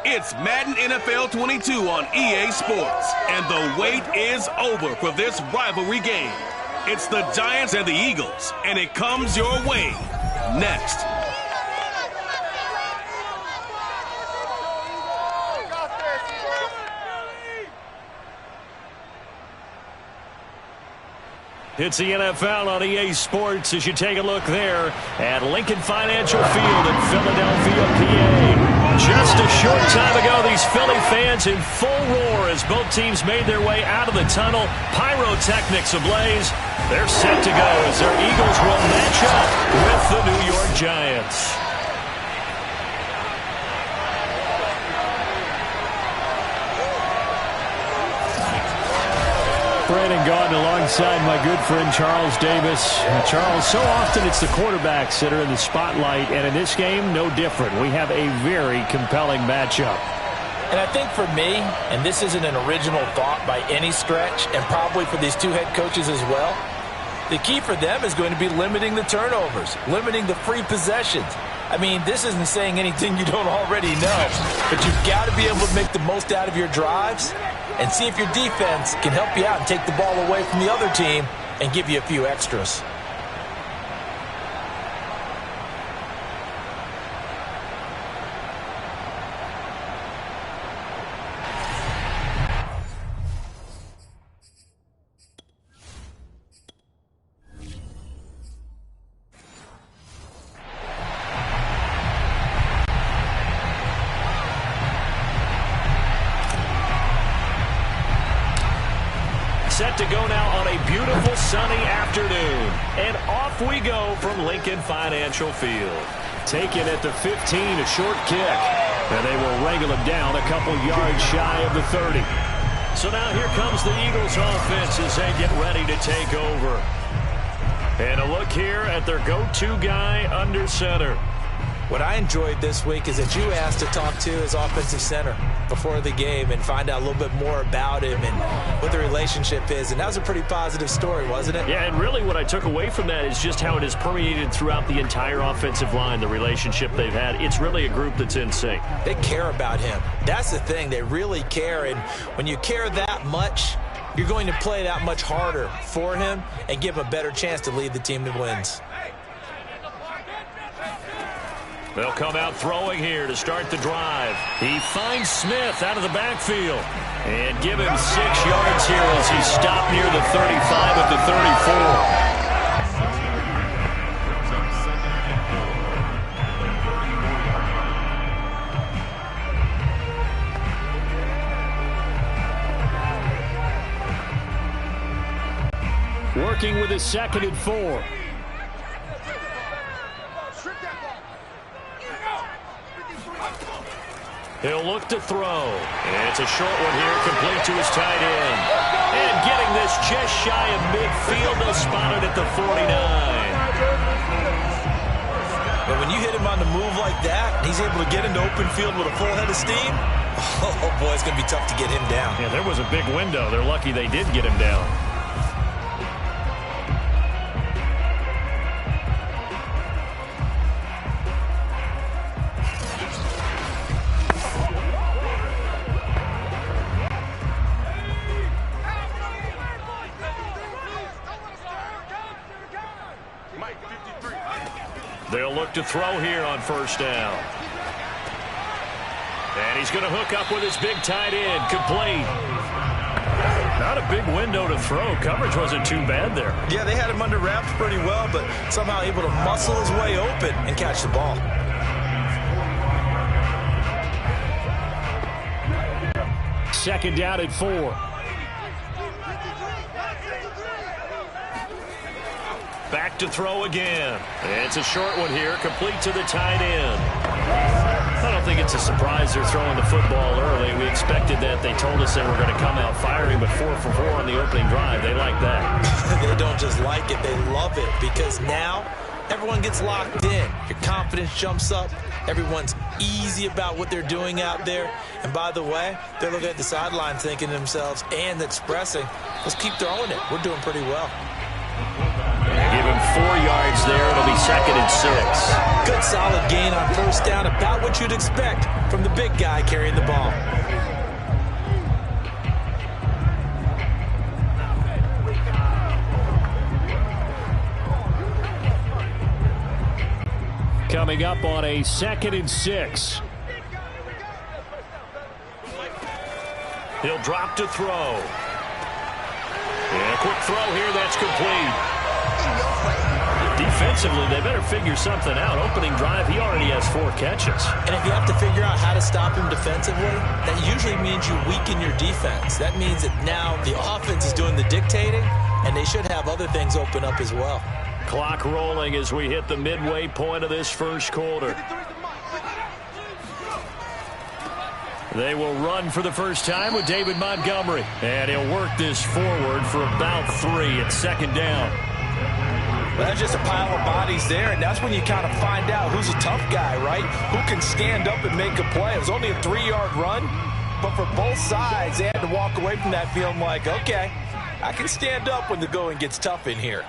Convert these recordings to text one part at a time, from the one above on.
It's Madden NFL 22 on EA Sports, and the wait is over for this rivalry game. It's the Giants and the Eagles, and it comes your way next. It's the NFL on EA Sports as you take a look there at Lincoln Financial Field in Philadelphia, PA. Just a short time ago, these Philly fans in full roar as both teams made their way out of the tunnel. Pyrotechnics ablaze. They're set to go as their Eagles will match up with the New York Giants. Brandon Gaudin alongside my good friend Charles Davis. Charles, so often it's the quarterbacks that are in the spotlight, and in this game, no different. We have a very compelling matchup. And I think for me, and this isn't an original thought by any stretch, and probably for these two head coaches as well, the key for them is going to be limiting the turnovers, limiting the free possessions. I mean, this isn't saying anything you don't already know, but you've got to be able to make the most out of your drives and see if your defense can help you out and take the ball away from the other team and give you a few extras. Set to go now on a beautiful sunny afternoon. And off we go from Lincoln Financial Field. Taken at the 15, a short kick. And they will wrangle it down a couple yards shy of the 30. So now here comes the Eagles offense as they get ready to take over. And a look here at their go-to guy under center. What I enjoyed this week is that you asked to talk to his offensive center before the game and find out a little bit more about him and what the relationship is. And that was a pretty positive story, wasn't it? Yeah, and really what I took away from that is just how it has permeated throughout the entire offensive line, the relationship they've had. It's really a group that's in sync. They care about him. That's the thing. They really care. And when you care that much, you're going to play that much harder for him and give him a better chance to lead the team to wins. They'll come out throwing here to start the drive. He finds Smith out of the backfield. And give him 6 yards here as he stopped near the 35 of the 34. Working with his 2nd and 4. He'll look to throw. It's a short one here, complete to his tight end. And getting this just shy of midfield, they'll spot it at the 49. But when you hit him on the move like that, and he's able to get into open field with a full head of steam, oh boy, it's going to be tough to get him down. Yeah, there was a big window. They're lucky they did get him down. They'll look to throw here on 1st down. And he's going to hook up with his big tight end, complete. Not a big window to throw. Coverage wasn't too bad there. Yeah, they had him under wraps pretty well, but somehow able to muscle his way open and catch the ball. Second down at 4. Back to throw again. It's a short one here, complete to the tight end. I don't think it's a surprise they're throwing the football early. We expected that. They told us they were going to come out firing, but 4 for 4 on the opening drive. They like that. They don't just like it, they love it, because now everyone gets locked in. Your confidence jumps up. Everyone's easy about what they're doing out there. And by the way, they're looking at the sideline thinking to themselves and expressing, let's keep throwing it. We're doing pretty well. Give him 4 yards there. It'll be 2nd and 6. Good solid gain on first down, about what you'd expect from the big guy carrying the ball. Coming up on a 2nd and 6. He'll drop to throw. And a quick throw here, that's complete. Defensively, they better figure something out. Opening drive, he already has 4 catches. And if you have to figure out how to stop him defensively, that usually means you weaken your defense. That means that now the offense is doing the dictating, and they should have other things open up as well. Clock rolling as we hit the midway point of this first quarter. They will run for the first time with David Montgomery. And he'll work this forward for about 3 at 2nd down. Well, that's just a pile of bodies there, and that's when you kind of find out who's a tough guy, right? Who can stand up and make a play. It was only a 3-yard run, but for both sides, they had to walk away from that feeling like, okay, I can stand up when the going gets tough in here.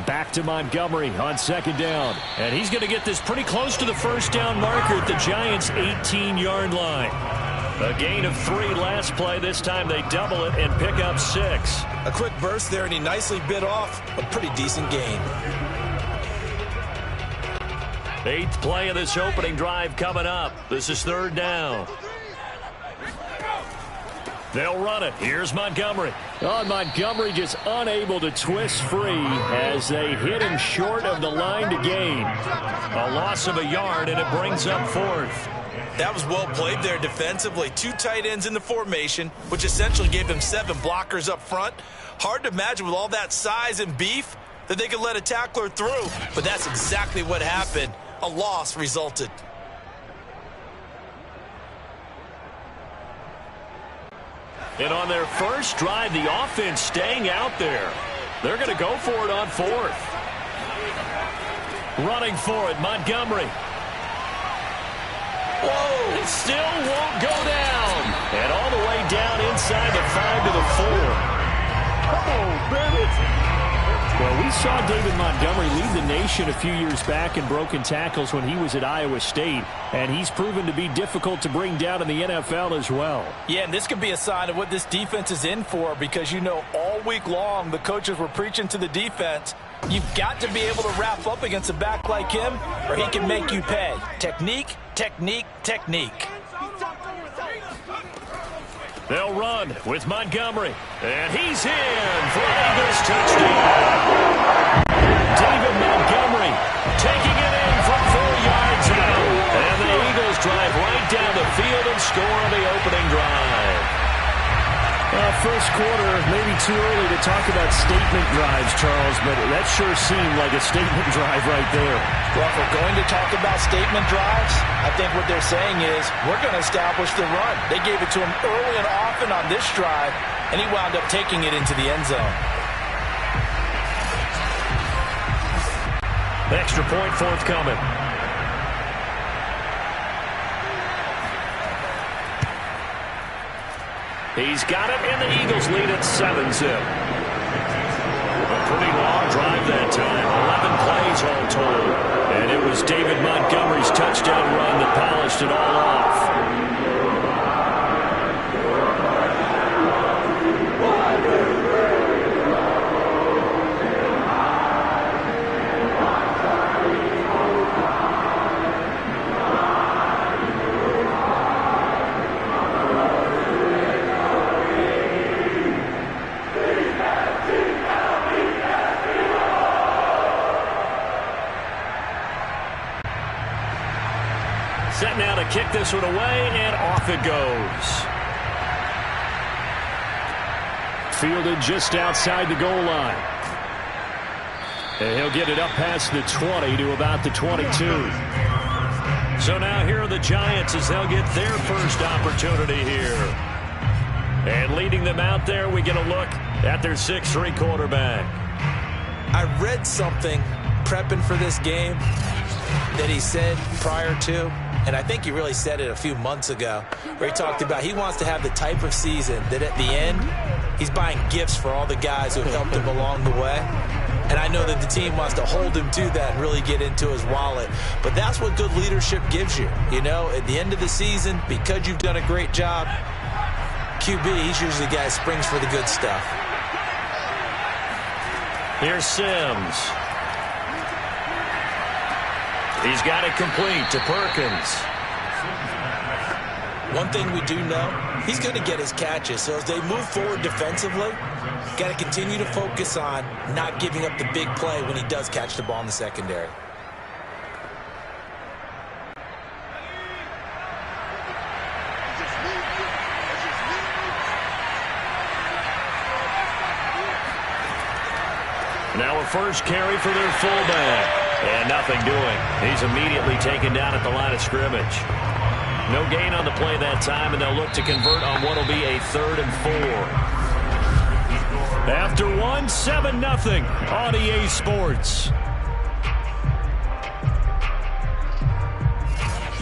Back to Montgomery on 2nd down. And he's going to get this pretty close to the first down marker at the Giants' 18-yard line. A gain of 3 last play. This time they double it and pick up 6. A quick burst there, and he nicely bit off a pretty decent gain. 8th play of this opening drive coming up. This is 3rd down. They'll run it. Here's Montgomery. Oh, Montgomery just unable to twist free as they hit him short of the line to gain. A loss of a yard, and it brings up 4th. That was well played there defensively. 2 tight ends in the formation, which essentially gave them 7 blockers up front. Hard to imagine with all that size and beef that they could let a tackler through, but that's exactly what happened. A loss resulted. And on their first drive, the offense staying out there. They're going to go for it on 4th. Running for it, Montgomery. Whoa, it still won't go down. And all the way down inside the 5 to the 4. Come on, baby. Well, we saw David Montgomery lead the nation a few years back in broken tackles when he was at Iowa State, and he's proven to be difficult to bring down in the NFL as well. Yeah, and this could be a sign of what this defense is in for, because you know all week long the coaches were preaching to the defense, you've got to be able to wrap up against a back like him or he can make you pay. Technique, technique, technique. They'll run with Montgomery. And he's in for an Eagles touchdown. David Montgomery taking it in from 4 yards out. And the Eagles drive right down the field and score on the opening drive. First quarter, maybe too early to talk about statement drives, Charles, but that sure seemed like a statement drive right there. Well, if we're going to talk about statement drives, I think what they're saying is we're going to establish the run. They gave it to him early and often on this drive, and he wound up taking it into the end zone. Extra point forthcoming. He's got it, and the Eagles lead at 7-zip. A pretty long drive that time, 11 plays all told. And it was David Montgomery's touchdown run that polished it all off. Set now to kick this one away, and off it goes. Fielded just outside the goal line. And he'll get it up past the 20 to about the 22. So now here are the Giants as they'll get their first opportunity here. And leading them out there, we get a look at their 6'3" quarterback. I read something prepping for this game that he said prior to, And I think he really said it a few months ago where he talked about he wants to have the type of season that at the end, he's buying gifts for all the guys who have helped him along the way. And I know that the team wants to hold him to that and really get into his wallet. But that's what good leadership gives you. You know, at the end of the season, because you've done a great job, QB, he's usually the guy who springs for the good stuff. Here's Sims. He's got it complete to Perkins. One thing we do know, he's going to get his catches. So as they move forward defensively, got to continue to focus on not giving up the big play when he does catch the ball in the secondary. Now a first carry for their fullback. And nothing doing. He's immediately taken down at the line of scrimmage. No gain on the play that time, and they'll look to convert on what will be a 3rd and 4. After 7-0 on EA Sports.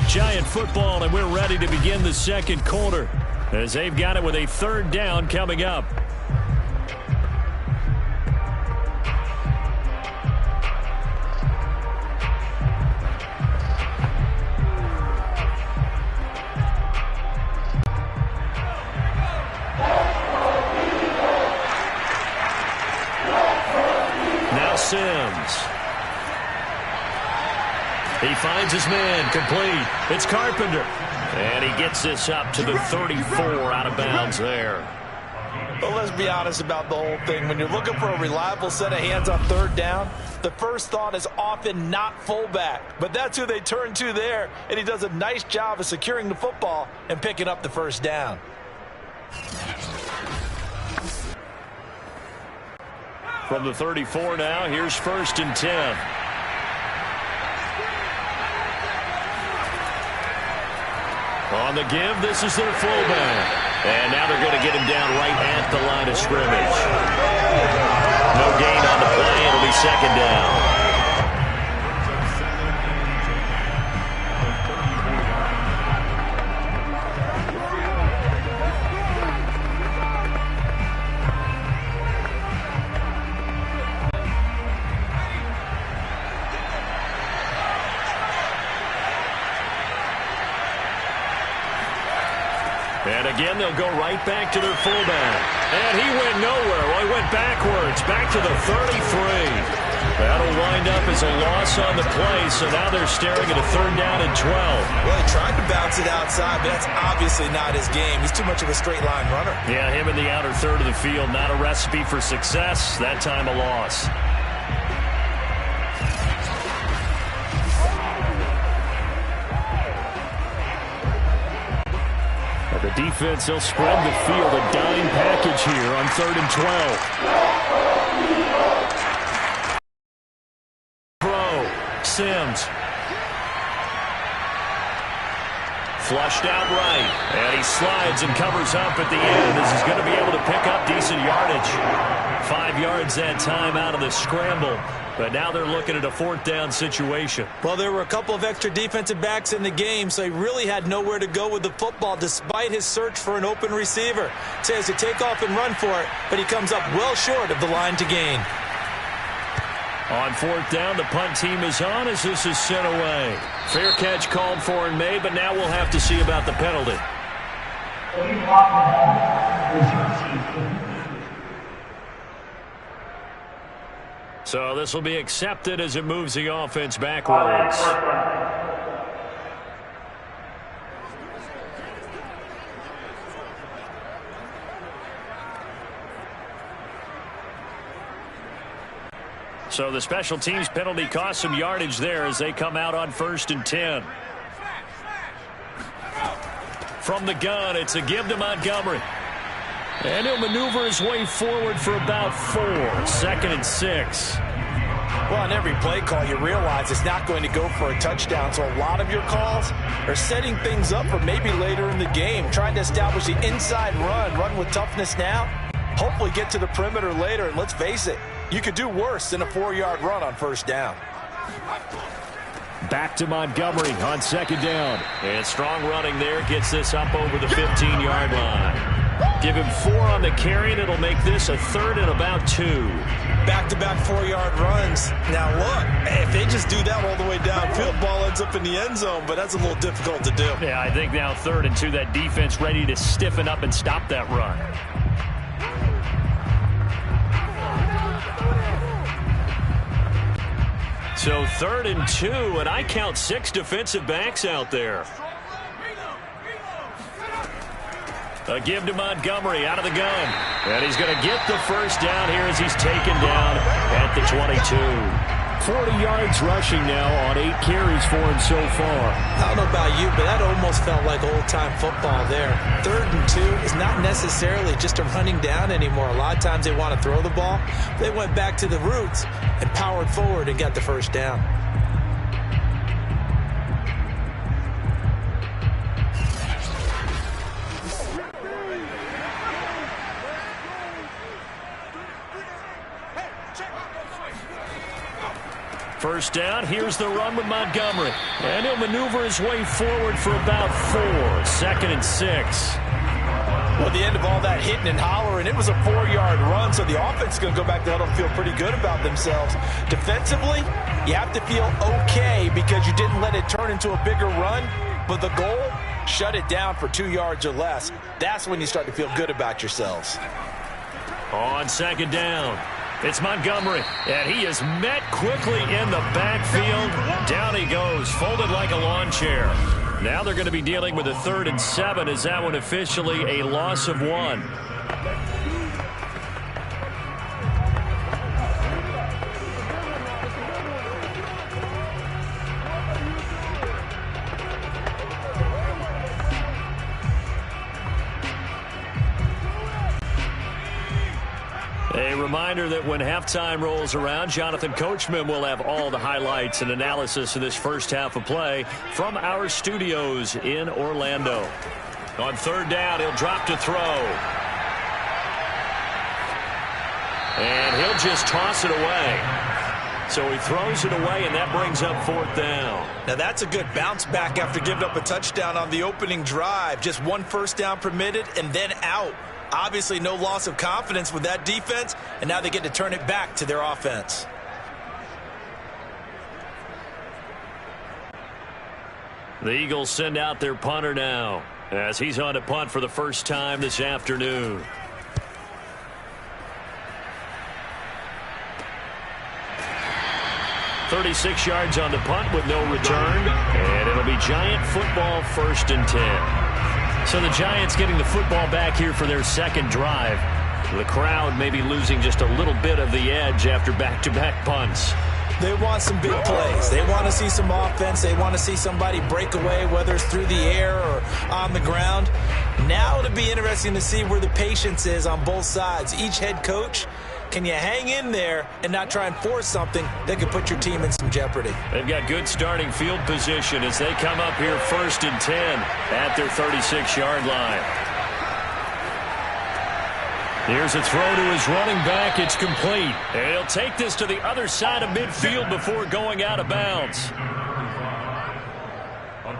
Giant football, and we're ready to begin the second quarter as they've got it with a 3rd down coming up. Sims. He finds his man complete. It's Carpenter. And he gets this up to the 34 out of bounds there. Well, let's be honest about the whole thing. When you're looking for a reliable set of hands on 3rd down, the first thought is often not fullback. But that's who they turn to there. And he does a nice job of securing the football and picking up the first down. From the 34 now, here's 1st and 10. On the give, this is their fullback. And now they're going to get him down right at the line of scrimmage. No gain on the play. It'll be 2nd down. And again, they'll go right back to their fullback. And he went nowhere. Well, he went backwards, back to the 33. That'll wind up as a loss on the play, so now they're staring at a 3rd down and 12. Well, he tried to bounce it outside, but that's obviously not his game. He's too much of a straight line runner. Yeah, him in the outer 3rd of the field, not a recipe for success. That time a loss. The defense, they'll spread the field, a dime package here on 3rd and 12. Throw, Sims. Flushed out right, and he slides and covers up at the end as he's going to be able to pick up decent yardage. 5 yards that time out of the scramble. But now they're looking at a 4th down situation. Well, there were a couple of extra defensive backs in the game, so he really had nowhere to go with the football despite his search for an open receiver. So he has to take off and run for it, but he comes up well short of the line to gain. On 4th down, the punt team is on as this is sent away. Fair catch called for and made, but now we'll have to see about the penalty. So this will be accepted as it moves the offense backwards. So the special teams penalty cost some yardage there as they come out on 1st and 10. From the gun, it's a give to Montgomery. And he'll maneuver his way forward for about 4. 2nd and 6. Well, on every play call, you realize it's not going to go for a touchdown. So a lot of your calls are setting things up for maybe later in the game, trying to establish the inside run with toughness now, hopefully get to the perimeter later. And let's face it, you could do worse than a 4-yard run on 1st down. Back to Montgomery on second down. And strong running there gets this up over the 15-yard line. Give him 4 on the carry, and it'll make this a 3rd and about 2. Back-to-back 4-yard runs. Now, look, if they just do that all the way downfield, ball ends up in the end zone, but that's a little difficult to do. Yeah, I think now 3rd and 2, that defense ready to stiffen up and stop that run. So 3rd and 2, and I count 6 defensive backs out there. A give to Montgomery out of the gun. And he's going to get the first down here as he's taken down at the 22. 40 yards rushing now on 8 carries for him so far. I don't know about you, but that almost felt like old-time football there. 3rd and 2 is not necessarily just a running down anymore. A lot of times they want to throw the ball. They went back to the roots and powered forward and got the first down. First down, here's the run with Montgomery. And he'll maneuver his way forward for about 4. 2nd and 6. Well, at the end of all that hitting and hollering, it was a 4-yard run, so the offense is going to go back to huddle and feel pretty good about themselves. Defensively, you have to feel okay because you didn't let it turn into a bigger run, but the goal, shut it down for 2 yards or less. That's when you start to feel good about yourselves. On second down, it's Montgomery, and he is met quickly in the backfield. Down he goes, folded like a lawn chair. Now they're going to be dealing with a 3rd and 7. Is that one officially a loss of 1? A reminder that when halftime rolls around, Jonathan Coachman will have all the highlights and analysis of this first half of play from our studios in Orlando. On 3rd down, he'll drop to throw. And he'll just toss it away. So he throws it away, and that brings up 4th down. Now that's a good bounce back after giving up a touchdown on the opening drive. Just 1 first down permitted and then out. Obviously no loss of confidence with that defense, and now they get to turn it back to their offense. The Eagles send out their punter now as he's on to punt for the first time this afternoon. "36 yards on the punt with no return, and it'll be Giant football 1st and 10. So the Giants getting the football back here for their 2nd drive. The crowd maybe losing just a little bit of the edge after back-to-back punts. They want some big plays. They want to see some offense. They want to see somebody break away, whether it's through the air or on the ground. Now it'll be interesting to see where the patience is on both sides. Each head coach, can you hang in there and not try and force something that could put your team in some jeopardy? They've got good starting field position as they come up here 1st and 10 at their 36-yard line. Here's a throw to his running back. It's complete. And he'll take this to the other side of midfield before going out of bounds.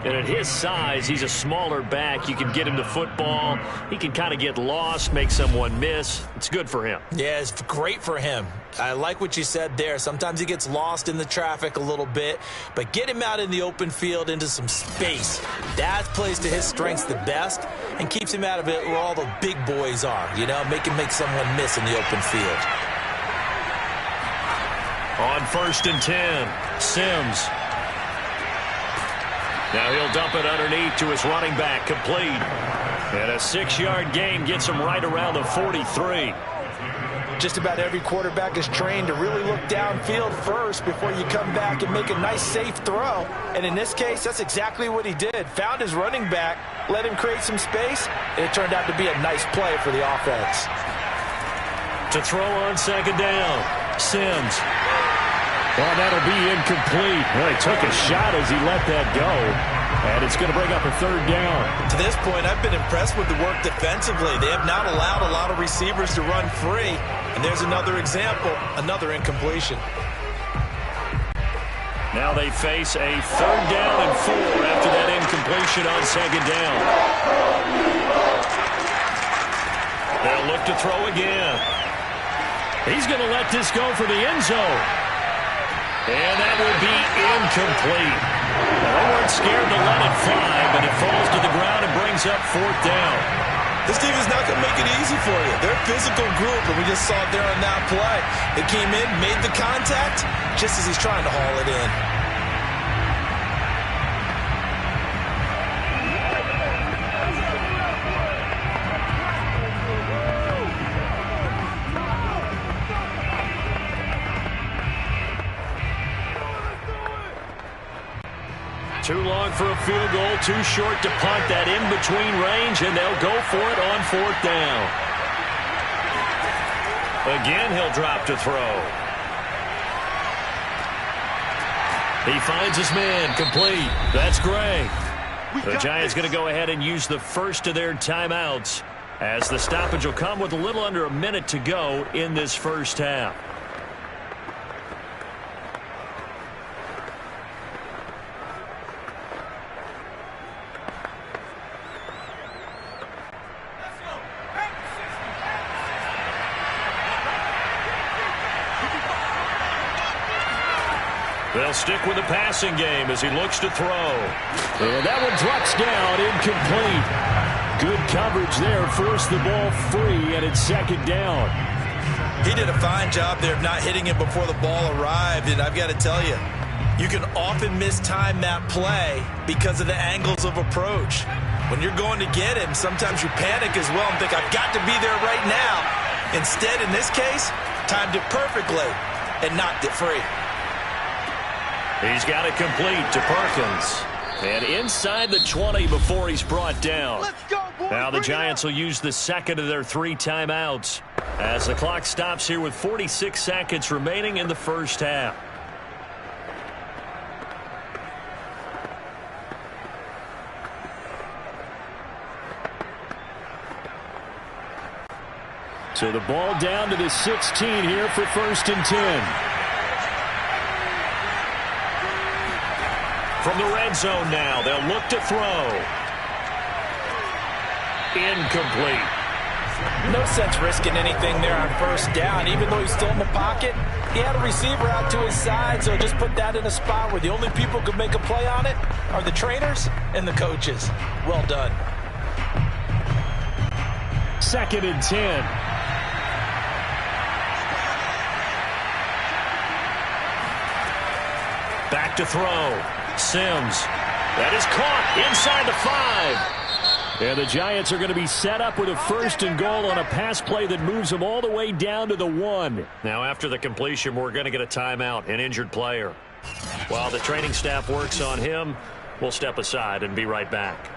And at his size, he's a smaller back. You can get him the football. He can kind of get lost, make someone miss. It's good for him. Yeah, it's great for him. I like what you said there. Sometimes he gets lost in the traffic a little bit, but get him out in the open field into some space. That plays to his strengths the best and keeps him out of it where all the big boys are. You know, make someone miss in the open field. On 1st and 10, Sims. Now he'll dump it underneath to his running back, complete. And a 6-yard gain gets him right around the 43. Just about every quarterback is trained to really look downfield first before you come back and make a nice, safe throw. And in this case, that's exactly what he did. Found his running back, let him create some space, and it turned out to be a nice play for the offense. To throw on 2nd down, Sims. Well, that'll be incomplete. Well, he took a shot as he let that go. And it's going to bring up a 3rd down. To this point, I've been impressed with the work defensively. They have not allowed a lot of receivers to run free. And there's another example, another incompletion. Now they face a 3rd down and 4 after that incompletion on 2nd down. They'll look to throw again. He's going to let this go for the end zone. And that will be incomplete. Well, they weren't scared to let it fly, but it falls to the ground and brings up 4th down. This team is not going to make it easy for you. They're a physical group, and we just saw it there on that play. They came in, made the contact, just as he's trying to haul it in. Too long for a field goal, too short to punt that in-between range, and they'll go for it on 4th down. Again, he'll drop to throw. He finds his man, complete. That's Gray. The Giants going to go ahead and use the first of their timeouts, as the stoppage will come with a little under a minute to go in this first half. They'll stick with the passing game as he looks to throw. And that one drops down, incomplete. Good coverage there, forced the ball free, and it's 2nd down. He did a fine job there of not hitting him before the ball arrived, and I've got to tell you, you can often mistime that play because of the angles of approach. When you're going to get him, sometimes you panic as well and think, I've got to be there right now. Instead, in this case, timed it perfectly and knocked it free. He's got it complete to Perkins. And inside the 20 before he's brought down. Let's go, boys. Now the Giants will use the 2nd of their 3 timeouts as the clock stops here with 46 seconds remaining in the first half. So the ball down to the 16 here for 1st and 10. From the red zone now, they'll look to throw. Incomplete. No sense risking anything there on 1st down. Even though he's still in the pocket, he had a receiver out to his side, so just put that in a spot where the only people who could make a play on it are the trainers and the coaches. Well done. 2nd and 10. Back to throw. Sims. That is caught inside the 5. And the Giants are going to be set up with a 1st and goal on a pass play that moves them all the way down to the 1. Now, after the completion, we're going to get a timeout, an injured player. While the training staff works on him, we'll step aside and be right back.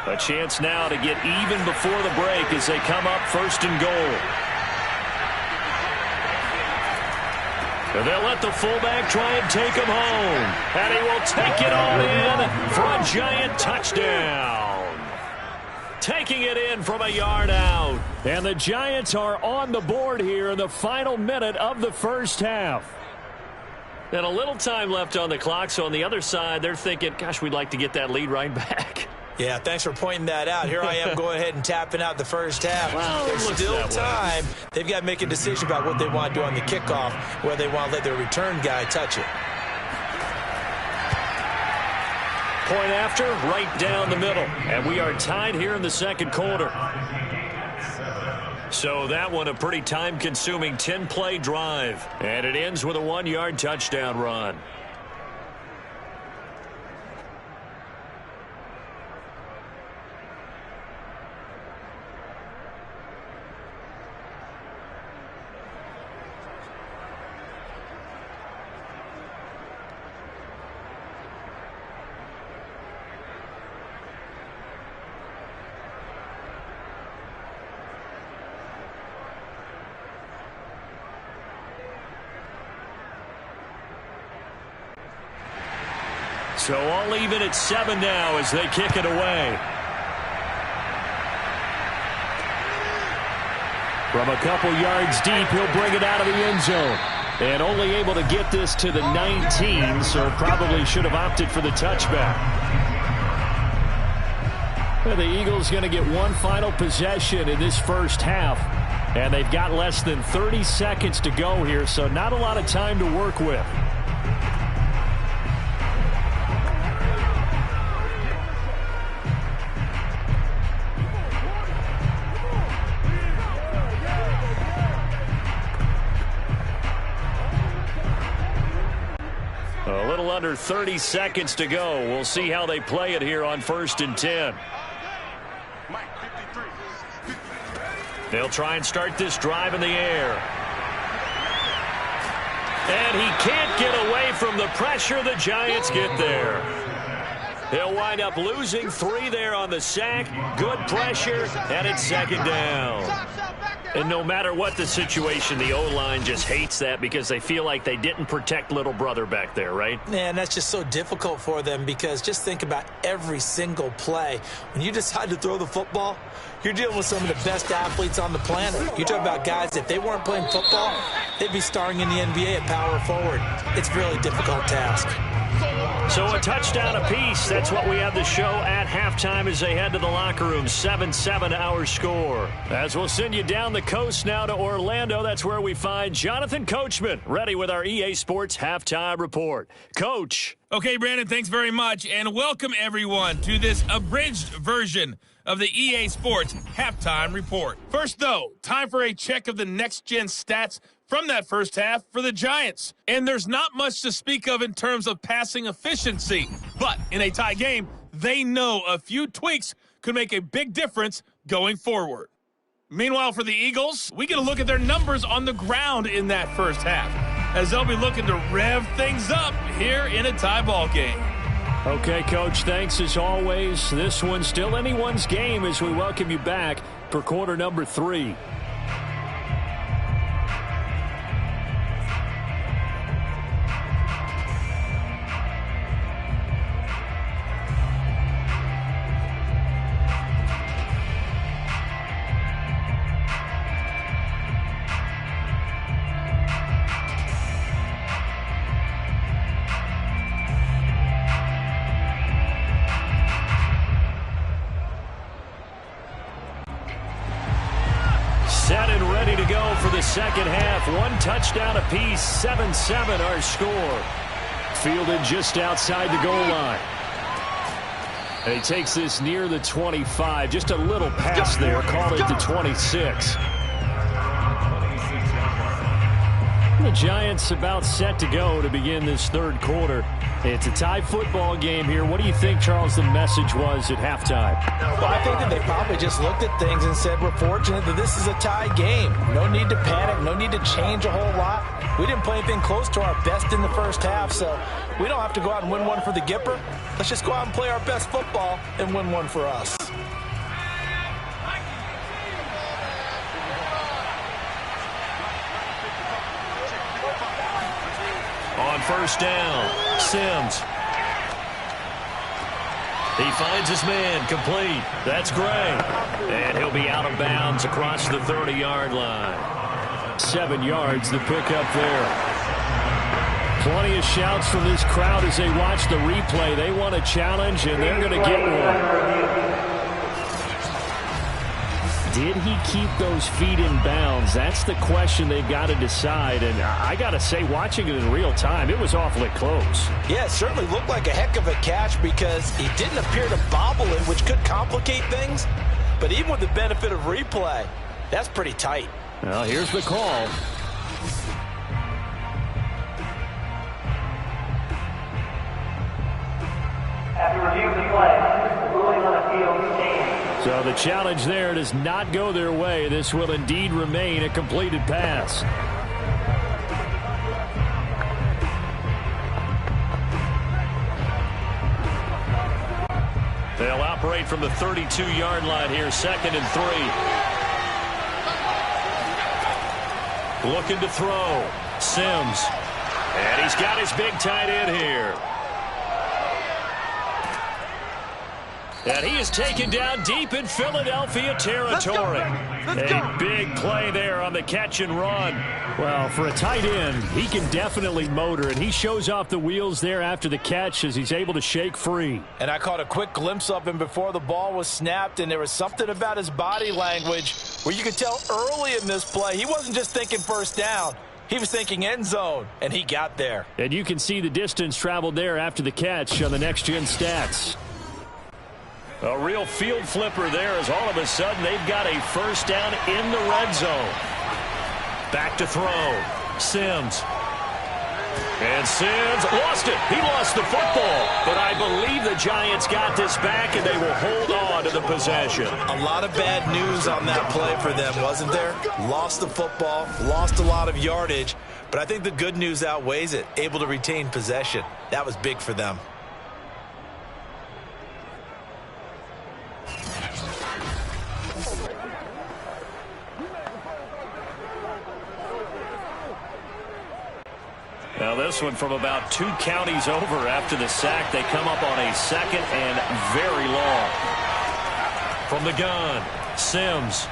A chance now to get even before the break as they come up 1st and goal. And they'll let the fullback try and take him home. And he will take it all in for a Giant touchdown. Taking it in from a yard out. And the Giants are on the board here in the final minute of the first half. And a little time left on the clock, so on the other side, they're thinking, gosh, we'd like to get that lead right back. Yeah, thanks for pointing that out. Here I am going ahead and tapping out the first half. Well, there's still time. They've got to make a decision about what they want to do on the kickoff, whether they want to let their return guy touch it. Point after, right down the middle. And we are tied here in the 2nd quarter. So that one a pretty time-consuming 10-play drive. And it ends with a 1-yard touchdown run. So all even at 7 now as they kick it away. From a couple yards deep, he'll bring it out of the end zone. And only able to get this to the 19, so probably should have opted for the touchback. Well, the Eagles going to get one final possession in this first half. And they've got less than 30 seconds to go here, so not a lot of time to work with. A little under 30 seconds to go. We'll see how they play it here on 1st and 10. They'll try and start this drive in the air. And he can't get away from the pressure. The Giants get there. They'll wind up losing 3 there on the sack. Good pressure, and it's 2nd down. And no matter what the situation, the O-line just hates that because they feel like they didn't protect little brother back there, right? Yeah, and that's just so difficult for them because just think about every single play. When you decide to throw the football, you're dealing with some of the best athletes on the planet. You talk about guys, if they weren't playing football, they'd be starring in the NBA at power forward. It's a really difficult task. So a touchdown apiece. That's what we have the show at halftime as they head to the locker room. 7-7 our score. As we'll send you down the coast now to Orlando, that's where we find Jonathan Coachman ready with our EA Sports halftime report. Coach. Okay, Brandon, thanks very much, and welcome everyone to this abridged version of the EA Sports halftime report. First, though, time for a check of the next-gen stats from that first half for the Giants. And there's not much to speak of in terms of passing efficiency. But in a tie game, they know a few tweaks could make a big difference going forward. Meanwhile, for the Eagles, we get a look at their numbers on the ground in that first half, as they'll be looking to rev things up here in a tie ball game. Okay, Coach, thanks as always. This one's still anyone's game as we welcome you back for quarter number 3. Set and ready to go for the second half. One touchdown apiece, 7-7 our score. Fielded just outside the goal line. And he takes this near the 25. Just a little pass there, called it the 26. The Giants about set to go to begin this third quarter. It's a tie football game here. What do you think, Charles, the message was at halftime? Well, I think that they probably just looked at things and said, we're fortunate that this is a tie game. No need to panic. No need to change a whole lot. We didn't play anything close to our best in the first half, so we don't have to go out and win one for the Gipper. Let's just go out and play our best football and win one for us. On first down, Sims. He finds his man, complete. That's Gray. And he'll be out of bounds across the 30-yard line. 7 yards, the pickup there. Plenty of shouts from this crowd as they watch the replay. They want a challenge, and they're going to get one. Did he keep those feet in bounds? That's the question they've got to decide. And I got to say, watching it in real time, it was awfully close. Yeah, it certainly looked like a heck of a catch because he didn't appear to bobble it, which could complicate things. But even with the benefit of replay, that's pretty tight. Well, here's the call. After review of the play, ruling on the field stands. So the challenge there does not go their way. This will indeed remain a completed pass. They'll operate from the 32-yard line here, 2nd and 3. Looking to throw. Sims. And he's got his big tight end here. And he is taken down deep in Philadelphia territory. A big play there on the catch and run. Well, for a tight end, he can definitely motor, and he shows off the wheels there after the catch as he's able to shake free. And I caught a quick glimpse of him before the ball was snapped, and there was something about his body language where you could tell early in this play he wasn't just thinking first down. He was thinking end zone, and he got there. And you can see the distance traveled there after the catch on the next-gen stats. A real field flipper there as all of a sudden they've got a first down in the red zone. Back to throw. Sims. And Sims lost it. He lost the football. But I believe the Giants got this back, and they will hold on to the possession. A lot of bad news on that play for them, wasn't there? Lost the football, lost a lot of yardage. But I think the good news outweighs it. Able to retain possession. That was big for them. Now this one from about 2 counties over after the sack. They come up on a second and very long. From the gun, Sims.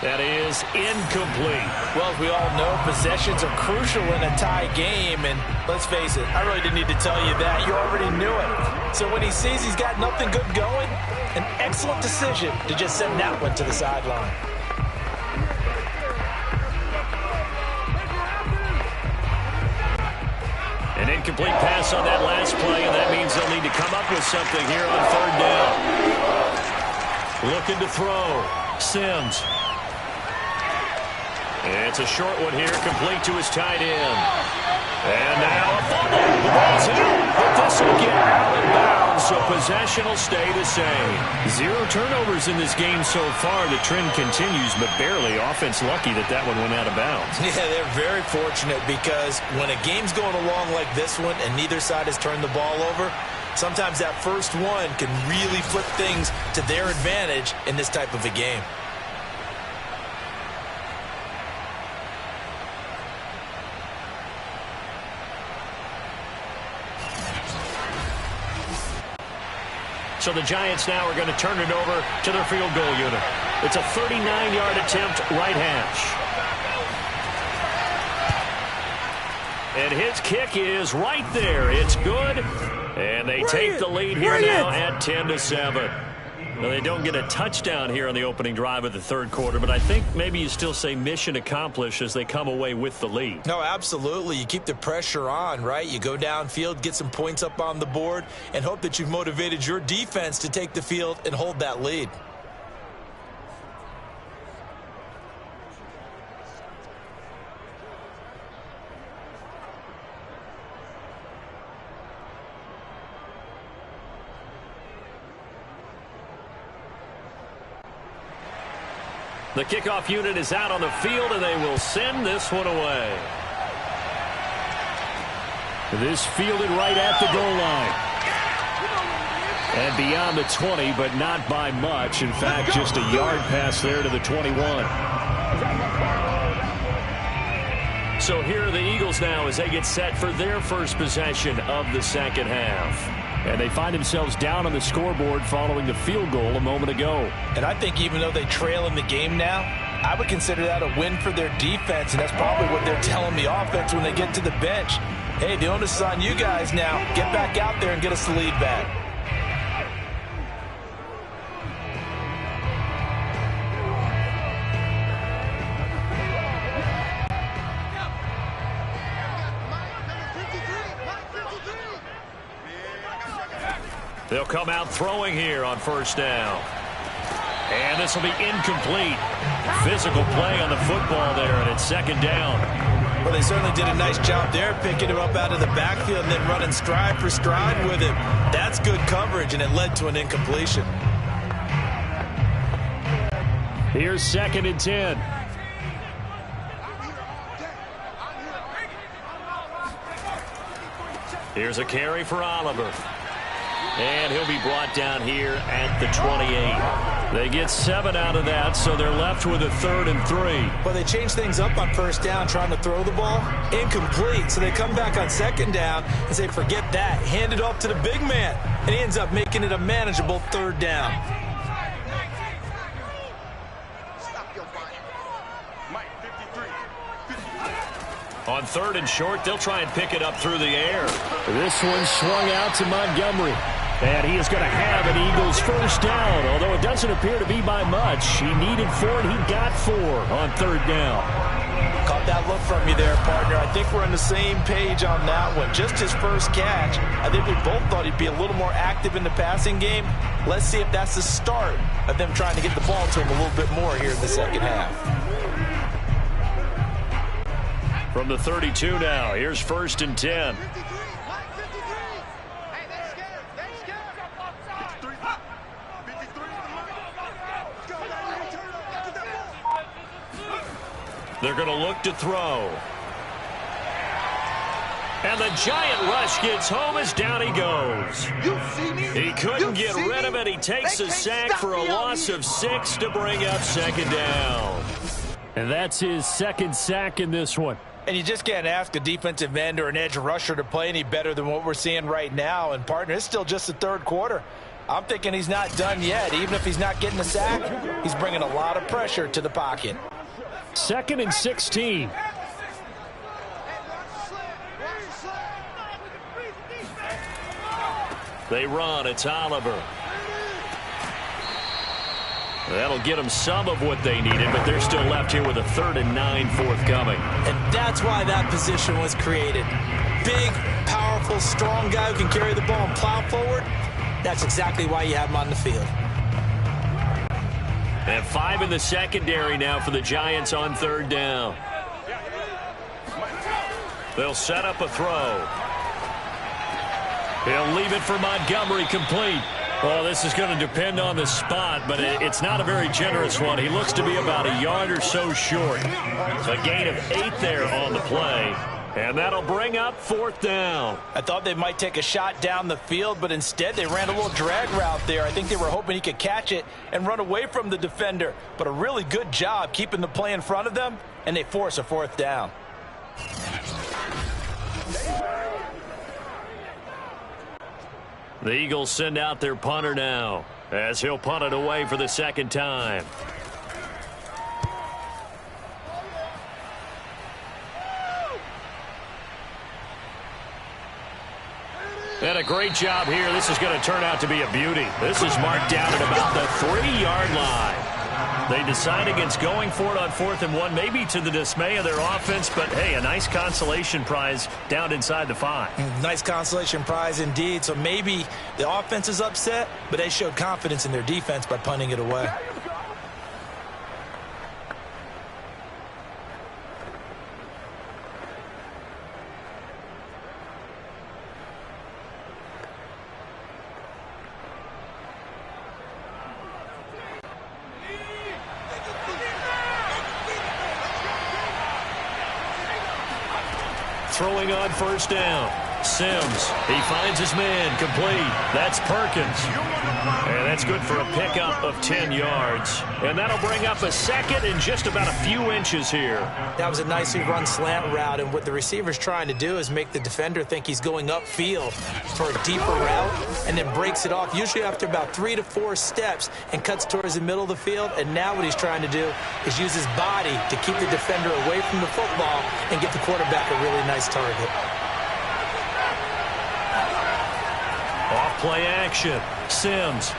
That is incomplete. Well, as we all know, possessions are crucial in a tie game. And let's face it, I really didn't need to tell you that. You already knew it. So when he sees he's got nothing good going, an excellent decision to just send that one to the sideline. An incomplete pass on that last play, and that means they'll need to come up with something here on third down. Looking to throw. Sims. It's a short one here, complete to his tight end. And now a fumble. The ball's out, but this will get out of bounds, so possession will stay the same. 0 turnovers in this game so far. The trend continues, but barely. Offense lucky that that one went out of bounds. Yeah, they're very fortunate because when a game's going along like this one and neither side has turned the ball over, sometimes that first one can really flip things to their advantage in this type of a game. So the Giants now are going to turn it over to their field goal unit. It's a 39-yard attempt, right hash. And his kick is right there. It's good. And they take the lead here now at 10-7. Now, they don't get a touchdown here on the opening drive of the third quarter, but I think maybe you still say mission accomplished as they come away with the lead. No, absolutely. You keep the pressure on, right? You go downfield, get some points up on the board, and hope that you've motivated your defense to take the field and hold that lead. The kickoff unit is out on the field, and they will send this one away. This fielded right at the goal line. And beyond the 20, but not by much. In fact, just a yard pass there to the 21. So here are the Eagles now as they get set for their first possession of the second half. And they find themselves down on the scoreboard following the field goal a moment ago. And I think even though they trail in the game now, I would consider that a win for their defense, and that's probably what they're telling the offense when they get to the bench. Hey, the onus is on you guys now. Get back out there and get us the lead back. They'll come out throwing here on first down. And this will be incomplete. Physical play on the football there, and it's second down. Well, they certainly did a nice job there, picking him up out of the backfield and then running stride for stride with him. That's good coverage, and it led to an incompletion. Here's second and 10. Here's a carry for Oliver. And he'll be brought down here at the 28. They get 7 out of that, so they're left with a 3rd and 3. Well, they changed things up on first down, trying to throw the ball. Incomplete. So they come back on second down and say, forget that. Hand it off to the big man. And he ends up making it a manageable 3rd down. On 3rd and short, they'll try and pick it up through the air. This one swung out to Montgomery. And he is going to have an Eagles first down, although it doesn't appear to be by much. He needed 4, and he got 4 on 3rd down. Caught that look from you there, partner. I think we're on the same page on that one. Just his first catch. I think we both thought he'd be a little more active in the passing game. Let's see if that's the start of them trying to get the ball to him a little bit more here in the second half. From the 32 now, here's 1st and 10. They're going to look to throw. And the giant rush gets home as down he goes. He couldn't get rid of it. He takes a sack for a loss of 6 to bring up 2nd down. And that's his 2nd sack in this one. And you just can't ask a defensive end or an edge rusher to play any better than what we're seeing right now. And, partner, it's still just the 3rd quarter. I'm thinking he's not done yet. Even if he's not getting a sack, he's bringing a lot of pressure to the pocket. 2nd and 16. They run. It's Oliver. That'll get them some of what they needed, but they're still left here with a 3rd and 9 forthcoming. And that's why that position was created. Big, powerful, strong guy who can carry the ball and plow forward. That's exactly why you have him on the field. And 5 in the secondary now for the Giants on 3rd down. They'll set up a throw. He'll leave it for Montgomery, complete. Well, this is going to depend on the spot, but it's not a very generous one. He looks to be about a yard or so short. So a gain of 8 there on the play. And that'll bring up 4th down. I thought they might take a shot down the field, but instead they ran a little drag route there. I think they were hoping he could catch it and run away from the defender. But a really good job keeping the play in front of them, and they force a 4th down. The Eagles send out their punter now, as he'll punt it away for the 2nd time. And a great job here. This is going to turn out to be a beauty. This is marked down at about the 3-yard line. They decide against going for it on 4th and 1, maybe to the dismay of their offense, but hey, a nice consolation prize down inside the 5. Nice consolation prize indeed. So maybe the offense is upset, but they showed confidence in their defense by punting it away. Throwing on 1st down. Sims, he finds his man, complete. That's Perkins. And that's good for a pickup of 10 yards. And that'll bring up a 2nd and just about a few inches here. That was a nicely run slant route, and what the receiver's trying to do is make the defender think he's going upfield for a deeper route and then breaks it off, usually after about 3 to 4 steps, and cuts towards the middle of the field. And now what he's trying to do is use his body to keep the defender away from the football and get the quarterback a really nice target. Off play action. Sims.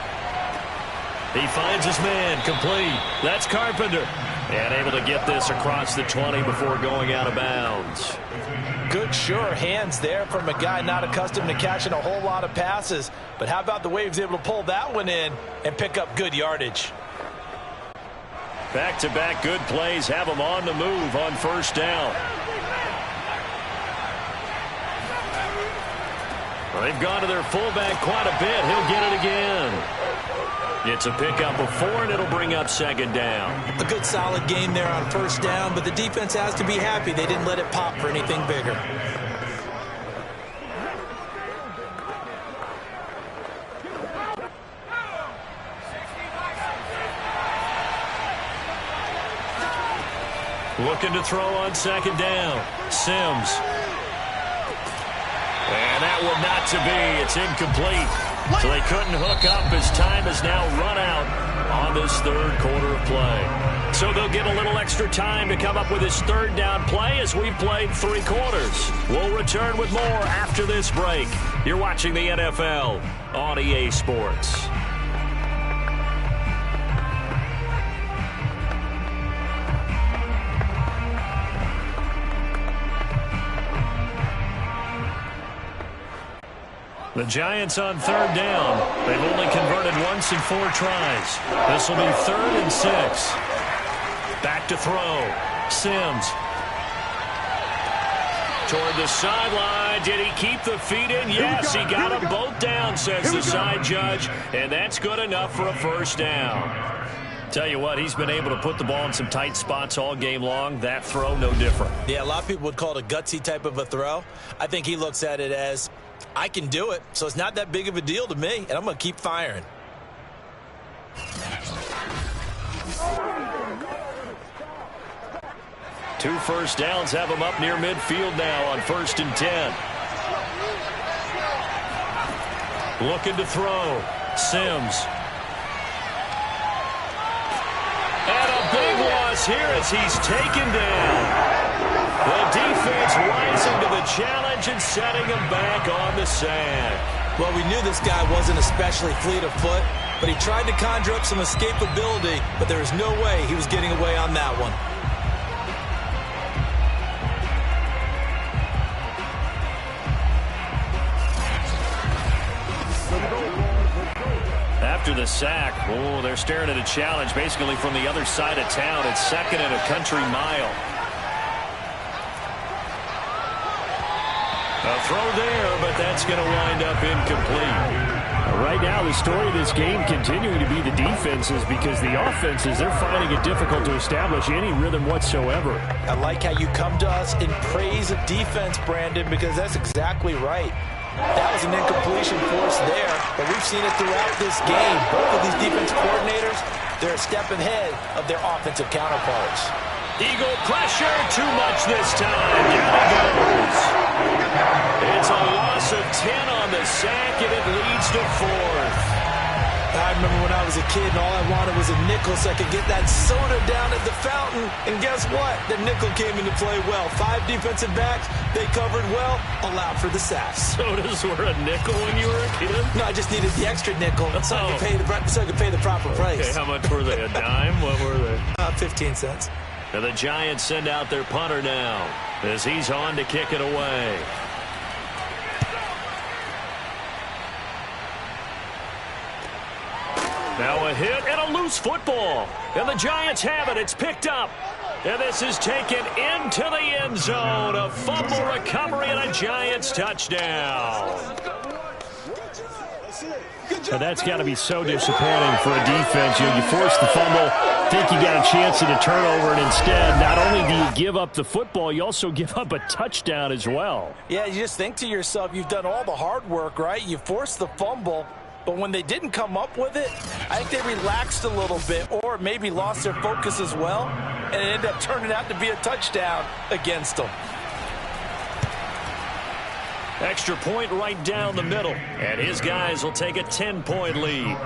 He finds his man, complete. That's Carpenter. And able to get this across the 20 before going out of bounds. Good, sure hands there from a guy not accustomed to catching a whole lot of passes. But how about the way he was able to pull that one in and pick up good yardage? Back-to-back good plays have him on the move on 1st down. They've gone to their fullback quite a bit. He'll get it again. It's a pickup of 4, and it'll bring up 2nd down. A good solid game there on 1st down, but the defense has to be happy they didn't let it pop for anything bigger. Looking to throw on second down. Sims. And that one not to be. It's incomplete. So they couldn't hook up as time has now run out on this third quarter of play. So they'll get a little extra time to come up with his third down play as we've played 3 quarters. We'll return with more after this break. You're watching the NFL on EA Sports. The Giants on third down. They've only converted once in 4 tries. This will be 3rd and 6. Back to throw. Sims. Toward the sideline. Did he keep the feet in? Yes, he got them both down, says the side judge. And that's good enough for a first down. Tell you what, he's been able to put the ball in some tight spots all game long. That throw, no different. Yeah, a lot of people would call it a gutsy type of a throw. I think he looks at it as, I can do it, so it's not that big of a deal to me, and I'm going to keep firing. Two first downs have him up near midfield now on 1st and 10. Looking to throw. Sims. And a big loss here as he's taken down. The defense rising to the challenge and setting him back on the sack. Well, we knew this guy wasn't especially fleet of foot, but he tried to conjure up some escapability, but there was no way he was getting away on that one. After the sack, they're staring at a challenge basically from the other side of town. It's 2nd and a country mile. A throw there, but that's going to wind up incomplete. Right now, the story of this game continuing to be the defenses, because the offenses, they're finding it difficult to establish any rhythm whatsoever. I like how you come to us in praise of defense, Brandon, because that's exactly right. That was an incompletion force there, but we've seen it throughout this game. Both of these defense coordinators, they're a step ahead of their offensive counterparts. Eagle pressure, too much this time. Down he goes. It's a loss of 10 on the sack, and it leads to 4th. I remember when I was a kid and all I wanted was a nickel so I could get that soda down at the fountain. And guess what? The nickel came into play well. 5 defensive backs, they covered well, allowed for the sacks. Sodas were a nickel when you were a kid? No, I just needed the extra nickel so I could pay the proper price. Okay, how much were they? A dime? What were they? 15 cents. And the Giants send out their punter now as he's on to kick it away. Now a hit and a loose football. And the Giants have it. It's picked up. And this is taken into the end zone. A fumble recovery and a Giants touchdown. Now that's got to be so disappointing for a defense. You force the fumble, think you got a chance at a turnover, and instead, not only do you give up the football, you also give up a touchdown as well. Yeah, you just think to yourself, you've done all the hard work, right? You forced the fumble, but when they didn't come up with it, I think they relaxed a little bit or maybe lost their focus as well, and it ended up turning out to be a touchdown against them. Extra point right down the middle, and his guys will take a 10-point lead.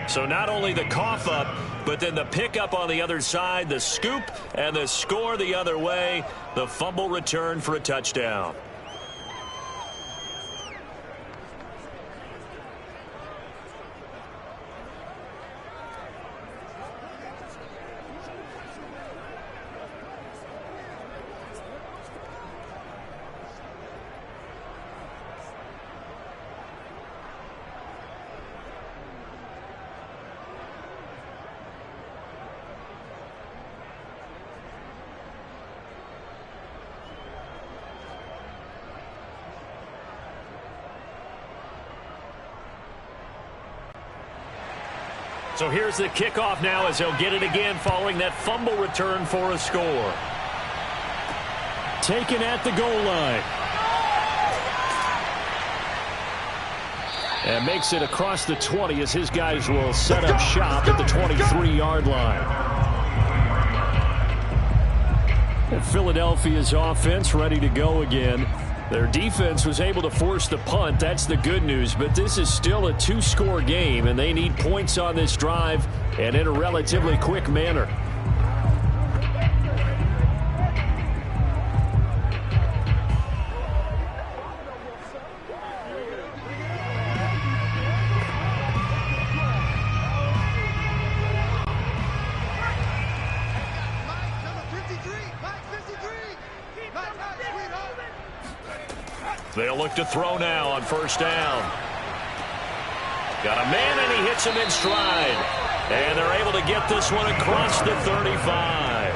So not only the cough up, but then the pickup on the other side, the scoop, and the score the other way, the fumble return for a touchdown. So here's the kickoff now as he'll get it again following that fumble return for a score. Taken at the goal line. And makes it across the 20 as his guys will set up shop at the 23-yard line. And Philadelphia's offense ready to go again. Their defense was able to force the punt. That's the good news. But this is still a two-score game, and they need points on this drive and in a relatively quick manner. They'll look to throw now on first down. Got a man, and he hits him in stride. And they're able to get this one across the 35.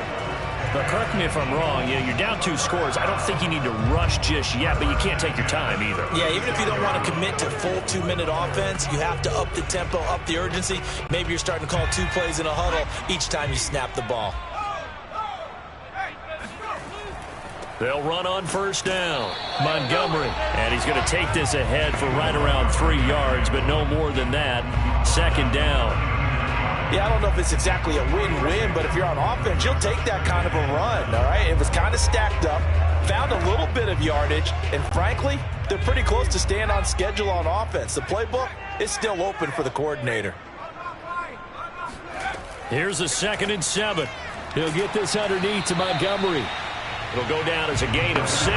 But correct me if I'm wrong. You're down 2 scores. I don't think you need to rush just yet, but you can't take your time either. Yeah, even if you don't want to commit to full 2-minute offense, you have to up the tempo, up the urgency. Maybe you're starting to call 2 plays in a huddle each time you snap the ball. They'll run on first down. Montgomery. And he's going to take this ahead for right around 3 yards, but no more than that. Second down. Yeah, I don't know if it's exactly a win-win, but if you're on offense, you'll take that kind of a run, all right? It was kind of stacked up, found a little bit of yardage, and frankly, they're pretty close to staying on schedule on offense. The playbook is still open for the coordinator. Here's a 2nd and 7. He'll get this underneath to Montgomery. It'll go down as a gain of 6,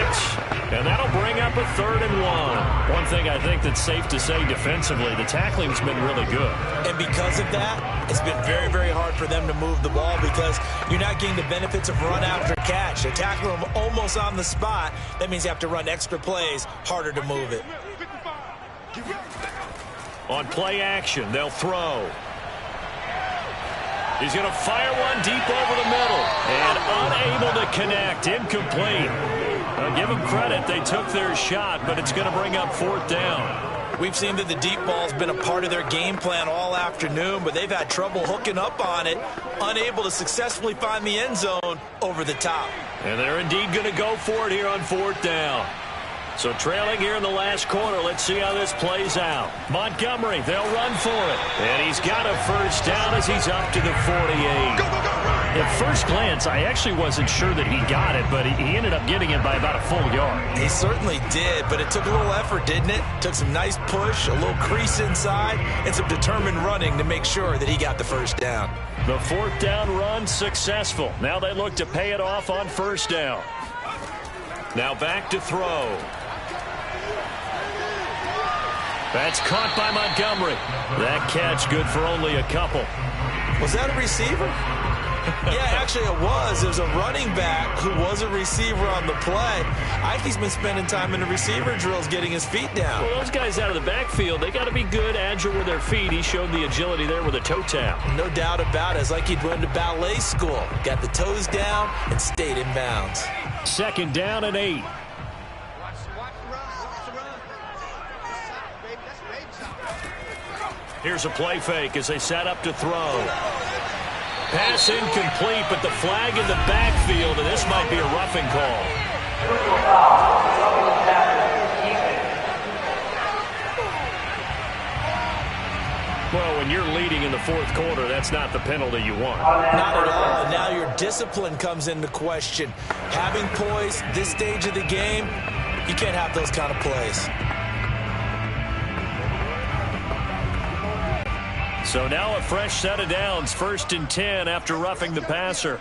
and that'll bring up a 3rd and 1. One thing I think that's safe to say defensively, the tackling's been really good. And because of that, it's been very, very hard for them to move the ball because you're not getting the benefits of run after catch. They tackle them almost on the spot. That means you have to run extra plays, harder to move it. On play action, they'll throw. He's going to fire one deep over the middle and unable to connect. Incomplete. I'll give them credit. They took their shot, but it's going to bring up 4th down. We've seen that the deep ball's been a part of their game plan all afternoon, but they've had trouble hooking up on it, unable to successfully find the end zone over the top. And they're indeed going to go for it here on 4th down. So trailing here in the last quarter, let's see how this plays out. Montgomery, they'll run for it. And he's got a first down as he's up to the 48. At first glance, I actually wasn't sure that he got it, but he ended up getting it by about a full yard. He certainly did, but it took a little effort, didn't it? Took some nice push, a little crease inside, and some determined running to make sure that he got the first down. The 4th down run successful. Now they look to pay it off on first down. Now back to throw. That's caught by Montgomery. That catch good for only a couple. Was that a receiver? Yeah, actually it was. There's a running back who was a receiver on the play. I think he's been spending time in the receiver drills getting his feet down. Well, those guys out of the backfield, they got to be good, agile with their feet. He showed the agility there with a toe tap. No doubt about it. It's like he'd run to ballet school. Got the toes down and stayed in bounds. 2nd down and 8. Here's a play fake as they set up to throw. Pass incomplete, but the flag in the backfield, and this might be a roughing call. Well, when you're leading in the 4th quarter, that's not the penalty you want. Not at all. And now your discipline comes into question. Having poise this stage of the game, you can't have those kind of plays. So now a fresh set of downs, 1st and 10 after roughing the passer.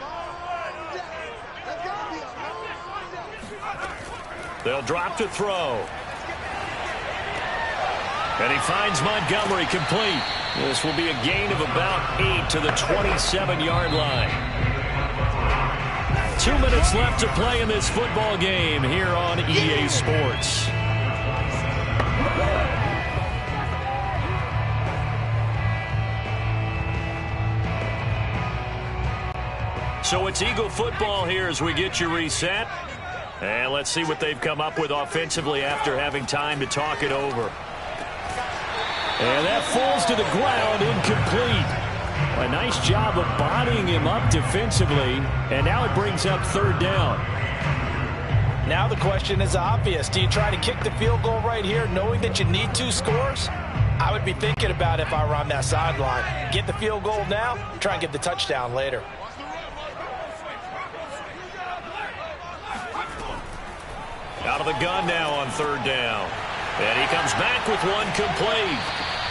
They'll drop to throw. And he finds Montgomery complete. This will be a gain of about 8 to the 27-yard line. 2 minutes left to play in this football game here on EA Sports. So it's Eagle football here as we get you reset. And let's see what they've come up with offensively after having time to talk it over. And that falls to the ground, incomplete. A nice job of bodying him up defensively. And now it brings up 3rd down. Now the question is obvious. Do you try to kick the field goal right here knowing that you need 2 scores? I would be thinking about it if I were on that sideline. Get the field goal now, try and get the touchdown later. Out of the gun now on third down. And he comes back with one complete.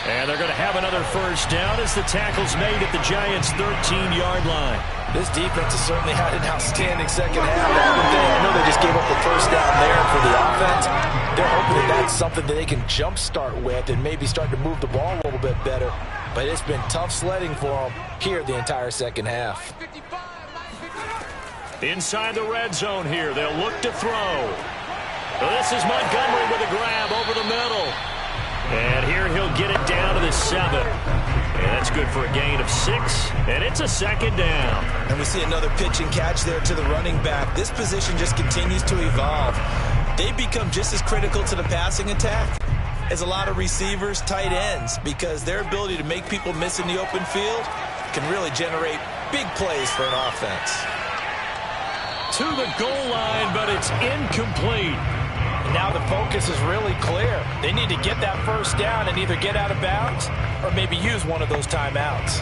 And they're going to have another first down as the tackle's made at the Giants' 13-yard line. This defense has certainly had an outstanding second half. I know they just gave up the first down there for the offense. They're hoping that that's something that they can jumpstart with and maybe start to move the ball a little bit better. But it's been tough sledding for them here the entire second half. Inside the red zone here, they'll look to throw. Well, this is Montgomery with a grab over the middle. And here he'll get it down to the 7. And that's good for a gain of 6. And it's a second down. And we see another pitch and catch there to the running back. This position just continues to evolve. They become just as critical to the passing attack as a lot of receivers, tight ends, because their ability to make people miss in the open field can really generate big plays for an offense. To the goal line, but it's incomplete. And now the focus is really clear. They need to get that first down and either get out of bounds or maybe use one of those timeouts.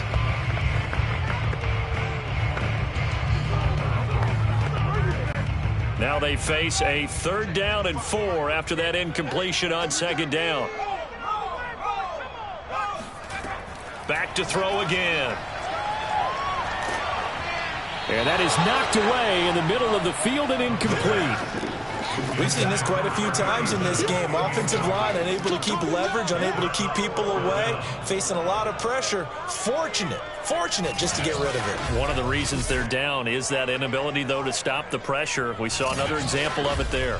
Now they face a 3rd down and 4 after that incompletion on 2nd down. Back to throw again. And that is knocked away in the middle of the field and incomplete. We've seen this quite a few times in this game. Offensive line unable to keep leverage, unable to keep people away, facing a lot of pressure. Fortunate just to get rid of it. One of the reasons they're down is that inability, though, to stop the pressure. We saw another example of it there.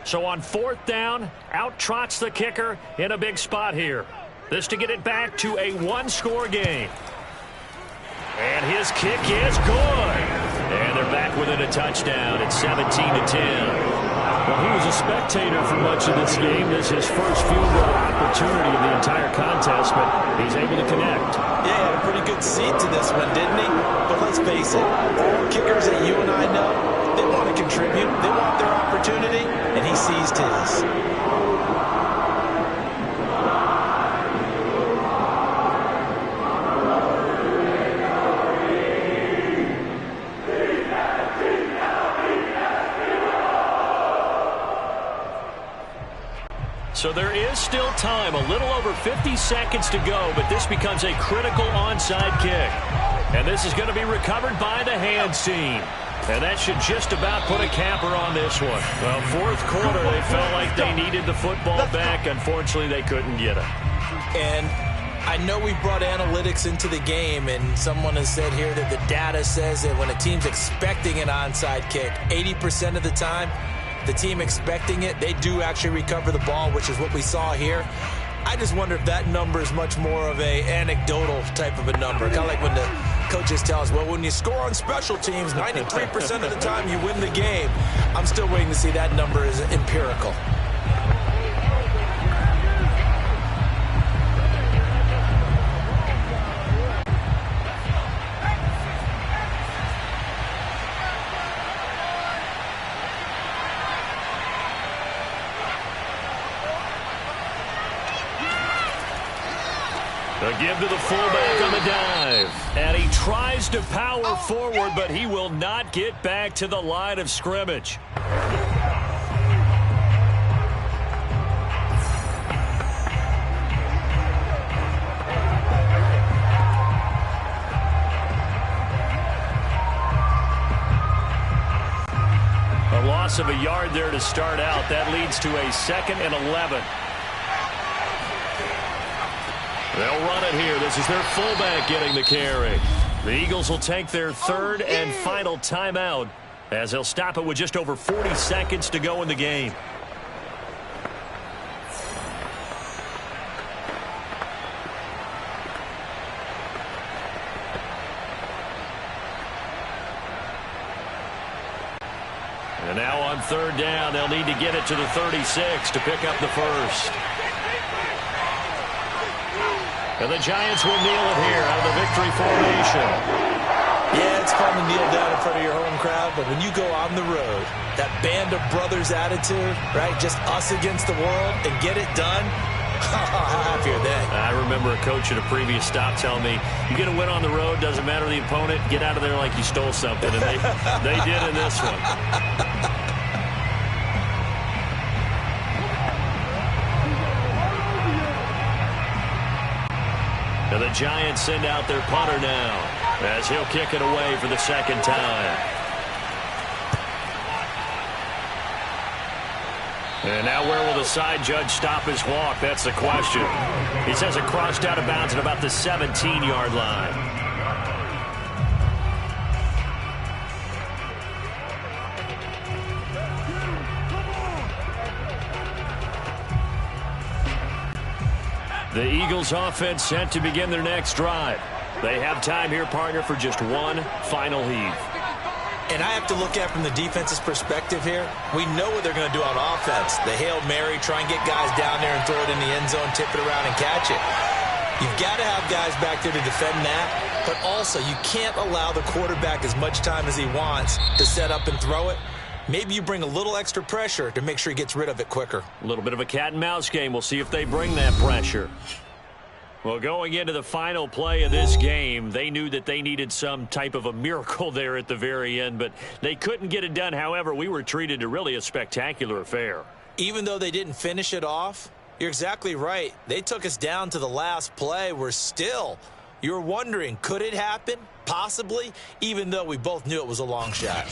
So on 4th down, out trots the kicker in a big spot here. This to get it back to a 1-score game. And his kick is good. And they're back within a touchdown at 17-10. Well, he was a spectator for much of this game. This is his first field goal opportunity of the entire contest, but he's able to connect. Yeah, he had a pretty good seat to this one, didn't he? But let's face it, kickers that you and I know, they want to contribute. They want their opportunity, and he seized his. So there is still time, a little over 50 seconds to go, but this becomes a critical onside kick. And this is going to be recovered by the hands team. And that should just about put a capper on this one. Well, 4th quarter, they felt like they needed the football back. Unfortunately, they couldn't get it. And I know we brought analytics into the game, and someone has said here that the data says that when a team's expecting an onside kick, 80% of the time, the team expecting it, they do actually recover the ball, which is what we saw here. I just wonder if that number is much more of a anecdotal type of a number. Kind of like when the coaches tell us, well, when you score on special teams, 93% of the time you win the game. I'm still waiting to see that number is empirical. A give to the fullback on the dive. And he tries to power forward, but he will not get back to the line of scrimmage. A loss of a yard there to start out. That leads to a 2nd and 11. They'll run it here. This is their fullback getting the carry. The Eagles will take their 3rd and final timeout as they'll stop it with just over 40 seconds to go in the game. And now on 3rd down, they'll need to get it to the 36 to pick up the first. And the Giants will kneel it here out of the victory formation. Yeah, it's fun to kneel down in front of your home crowd, but when you go on the road, that band of brothers attitude, right, just us against the world and get it done, how happy are they? I remember remember a coach at a previous stop telling me, you get a win on the road, doesn't matter the opponent, get out of there like you stole something. And they did in this one. And the Giants send out their punter now as he'll kick it away for the second time. And now where will the side judge stop his walk? That's the question. He says it crossed out of bounds at about the 17-yard line. The Eagles offense set to begin their next drive. They have time here, partner, for just one final heave. And I have to look at it from the defense's perspective here. We know what they're going to do on offense. The Hail Mary, try and get guys down there and throw it in the end zone, tip it around and catch it. You've got to have guys back there to defend that, but also you can't allow the quarterback as much time as he wants to set up and throw it. Maybe you bring a little extra pressure to make sure he gets rid of it quicker. A little bit of a cat and mouse game. We'll see if they bring that pressure. Well, going into the final play of this game, they knew that they needed some type of a miracle there at the very end, but they couldn't get it done. However, we were treated to really a spectacular affair. Even though they didn't finish it off, you're exactly right. They took us down to the last play. You're wondering, could it happen? Possibly, even though we both knew it was a long shot.